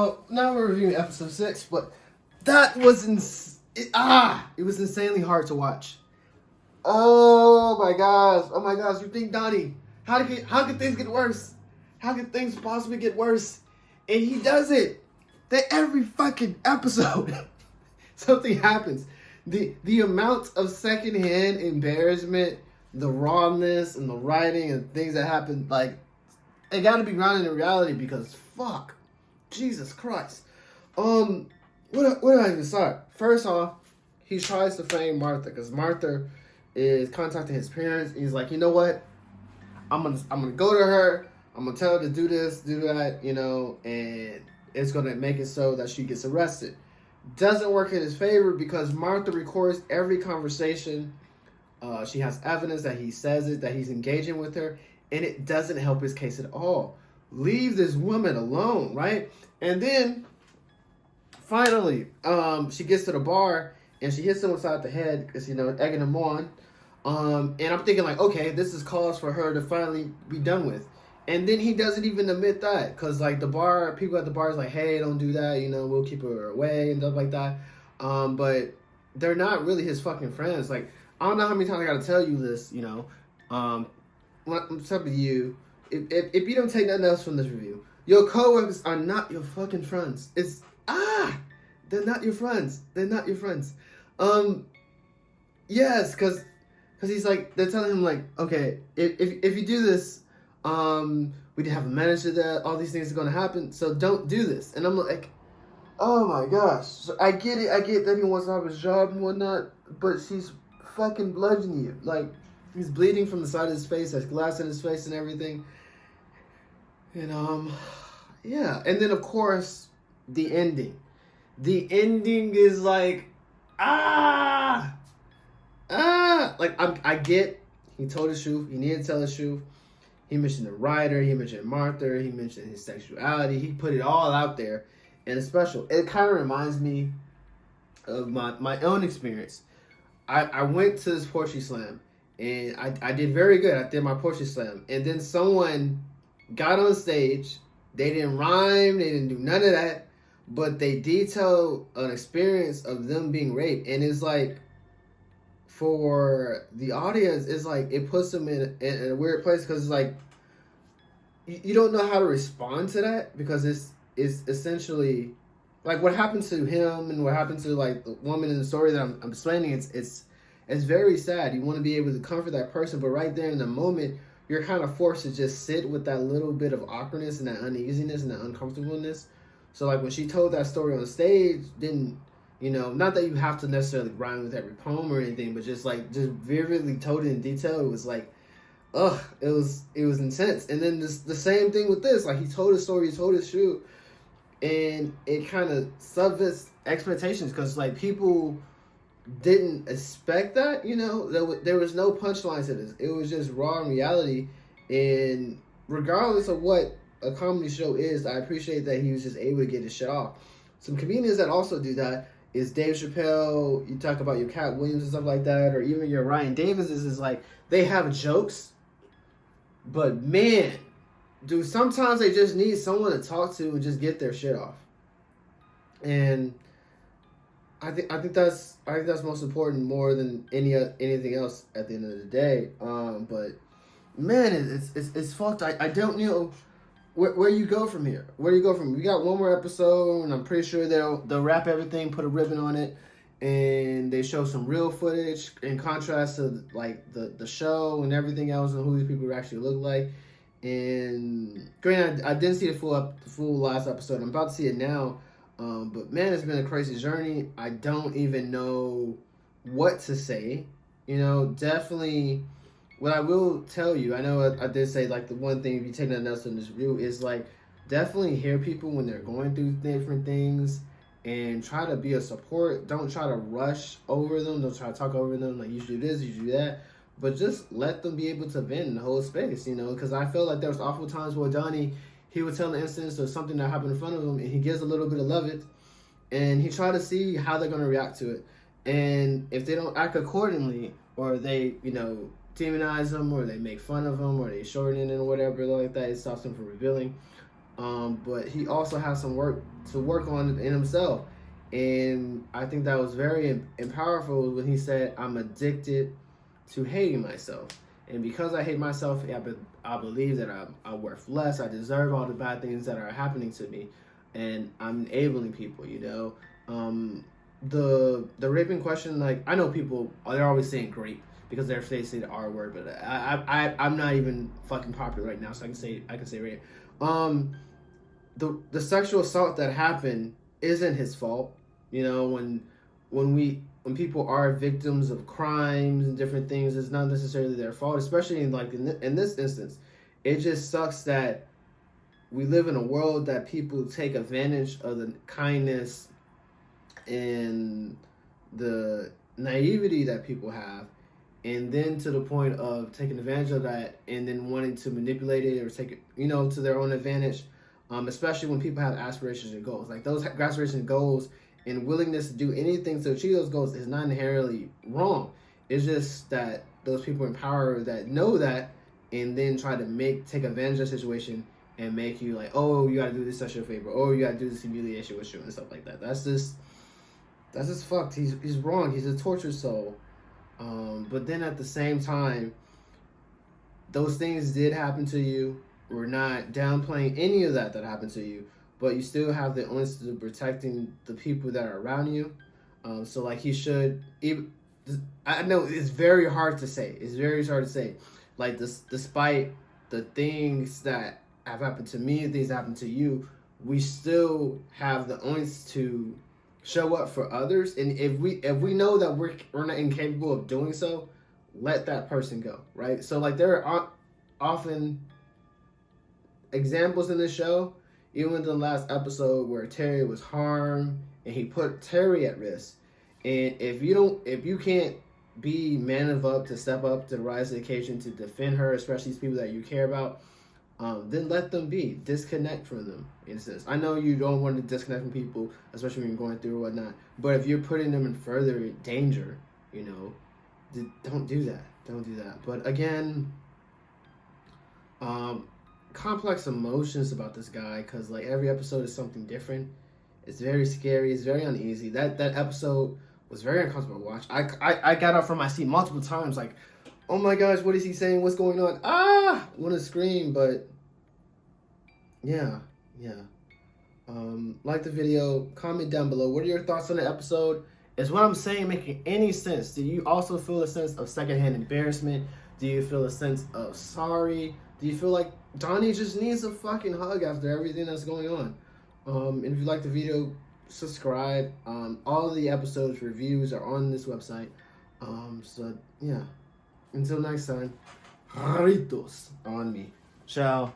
So now we're reviewing episode 6, but that was it was insanely hard to watch. Oh my gosh! You think Donnie? How could things get worse? How could things possibly get worse? And he does it. That every fucking episode, something happens. The amount of secondhand embarrassment, the rawness, and the writing and things that happen, like, it got to be grounded in reality because fuck, Jesus Christ. Where do I even start? First off, he tries to frame Martha because Martha is contacting his parents. He's like, you know what? I'm gonna go to her. I'm gonna tell her to do this, do that, and it's gonna make it so that she gets arrested. Doesn't work in his favor because Martha records every conversation. She has evidence that he says it, that he's engaging with her, and it doesn't help his case at all. Leave this woman alone, right? And then finally, she gets to the bar and she hits him upside the head because, egging him on. And I'm thinking like, okay, this is cause for her to finally be done with. And then he doesn't even admit that because like people at the bar is like, hey, don't do that. We'll keep her away and stuff like that. But they're not really his fucking friends. Like, I don't know how many times I got to tell you this, when I'm telling you, if you don't take nothing else from this review, your coworkers are not your fucking friends. They're not your friends. They're not your friends. Yes, because he's like, they're telling him like, okay, if you do this, we didn't have a manager that all these things are going to happen, so don't do this. And I'm like, oh my gosh. So I get that he wants to have his job and whatnot, but she's fucking bludgeoning you. Like, he's bleeding from the side of his face, has glass in his face and everything. And, yeah. And then, of course, the ending. The ending is like, like, I get, he told the truth. He needed to tell the truth. He mentioned the writer. He mentioned Martha. He mentioned his sexuality. He put it all out there. And it's special. It kind of reminds me of my own experience. I went to this poetry slam. And I did very good. I did my poetry slam. And then someone got on stage. They didn't rhyme. They didn't do none of that. But they detailed an experience of them being raped. And it's like, for the audience, it's like, it puts them in a weird place. Because it's like, you don't know how to respond to that. Because it's essentially, like, what happened to him and what happened to, like, the woman in the story that I'm explaining, it's very sad. You want to be able to comfort that person, but right there in the moment, you're kind of forced to just sit with that little bit of awkwardness and that uneasiness and that uncomfortableness. So, like, when she told that story on stage, not that you have to necessarily rhyme with every poem or anything, but just vividly told it in detail. It was like, it was intense. And then the same thing with this. Like, he told his story, he told his truth, and it kind of subverts expectations because, like, people didn't expect that, there was no punchline to this. It was just raw in reality. And regardless of what a comedy show is, I appreciate that he was just able to get his shit off. Some comedians that also do that is Dave Chappelle. You talk about your Cat Williams and stuff like that, or even your Ryan Davises, is like, they have jokes, but man, dude, sometimes they just need someone to talk to and just get their shit off. And I think that's most important, more than anything else at the end of the day. But man, it's fucked. I don't know where you go from here. Where do you go from? We got one more episode, and I'm pretty sure they'll wrap everything, put a ribbon on it, and they show some real footage in contrast to like the show and everything else and who these people actually look like. And granted, I didn't see the full last episode. I'm about to see it now. But man, it's been a crazy journey. I don't even know what to say. Definitely, what I will tell you, I know I did say, like, the one thing, if you take nothing else in this review, is like, definitely hear people when they're going through different things and try to be a support. Don't try to rush over them. Don't try to talk over them like, you should do this, you should do that. But just let them be able to vent in the whole space, because I feel like there was awful times where Donnie, he would tell an instance or something that happened in front of him, and he gives a little bit of love it, and he try to see how they're going to react to it. And if they don't act accordingly, or they, demonize them, or they make fun of them, or they shorten it or whatever like that, it stops them from revealing. But he also has some work to work on in himself. And I think that was very powerful when he said, I'm addicted to hating myself. And because I hate myself, I believe that I'm worth less. I deserve all the bad things that are happening to me. And I'm enabling people, you know. The raping question, like, I know people, they're always saying grape because they say the R word, but I'm not even fucking popular right now, so I can say rape. The sexual assault that happened isn't his fault. You know, when people are victims of crimes and different things, it's not necessarily their fault. Especially in this instance, it just sucks that we live in a world that people take advantage of the kindness and the naivety that people have, and then to the point of taking advantage of that and then wanting to manipulate it or take it, you know, to their own advantage. Especially when people have aspirations and goals. Like those aspirations and goals and willingness to do anything to achieve those goals is not inherently wrong. It's just that those people in power that know that and then try to take advantage of the situation and make you like, oh, you got to do this sexual favor, oh, you got to do this humiliation with you and stuff like that. That's just fucked. He's wrong. He's a tortured soul. But then at the same time, those things did happen to you. We're not downplaying any of that happened to you, but you still have the onus to protecting the people that are around you. So like he should. I know it's very hard to say. It's very hard to say. Like this, despite the things that have happened to me, things that happened to you, we still have the onus to show up for others. And if we know that we're not incapable of doing so, let that person go. Right. So like there are often examples in the show, even in the last episode where Terry was harmed and he put Terry at risk. And if you can't be man up to step up to rise to the occasion to defend her, especially these people that you care about, then let them be. Disconnect from them, in a sense. I know you don't want to disconnect from people, especially when you're going through whatnot. But if you're putting them in further danger, you know, don't do that. Don't do that. But again, complex emotions about this guy because like every episode is something different. It's very scary. It's very uneasy. That episode was very uncomfortable to watch. I got up from my seat multiple times like, oh my gosh, what is he saying? What's going on? I want to scream, but yeah. Like the video, comment down below. What are your thoughts on the episode? Is what I'm saying making any sense? Do you also feel a sense of secondhand embarrassment? Do you feel a sense of sorry? Do you feel like Donnie just needs a fucking hug after everything that's going on? And if you like the video, subscribe. All the episodes reviews are on this website. So yeah. Until next time, Jaritos on me. Ciao.